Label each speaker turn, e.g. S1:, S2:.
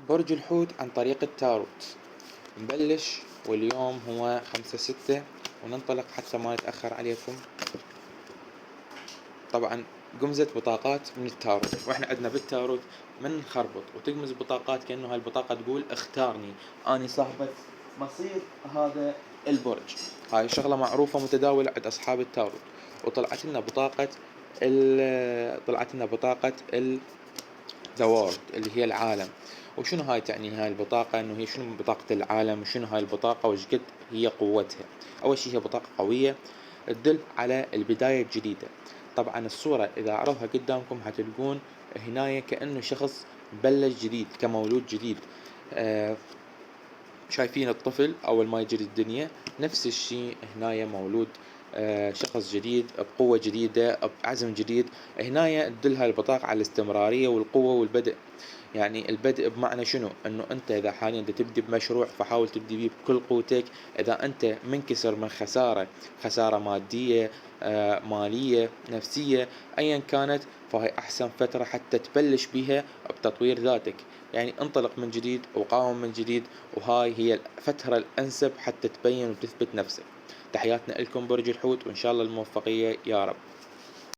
S1: برج الحوت عن طريق التاروت. نبلش واليوم هو 5/6 وننطلق حتى ما نتأخر عليكم. طبعا قمزة بطاقات من التاروت، واحنا عندنا بالتاروت من نخربط وتقمز بطاقات كأنه هالبطاقة تقول اختارني اني صاحبة مصير هذا البرج. هاي شغلة معروفة متداولة عند اصحاب التاروت. وطلعت لنا بطاقة ذا وورد اللي هي العالم. وشنو هاي تعني هاي البطاقة؟ انه هي شنو بطاقة العالم وشنو هاي البطاقة وش قد هي قوتها. اول شي هي بطاقة قوية تدل على البداية الجديدة. طبعا الصورة اذا عرضها قدامكم هتلقون هنايا كأنه شخص بلش جديد كمولود جديد. شايفين الطفل اول ما يجي للدنيا، نفس الشيء هنايا مولود شخص جديد بقوة جديدة بعزم جديد. هنايا تدل هاي البطاقة على الاستمرارية والقوة والبدء. يعني البدء بمعنى شنو؟ انه انت اذا حاليا تبدي بمشروع فحاول تبدي بيه بكل قوتك. اذا انت منكسر من خسارة مادية مالية نفسية ايا كانت، فهي احسن فترة حتى تبلش بها بتطوير ذاتك. يعني انطلق من جديد وقاوم من جديد، وهاي هي الفترة الانسب حتى تبين وتثبت نفسك. تحياتنا لكم برج الحوت، وان شاء الله الموفقية يا رب.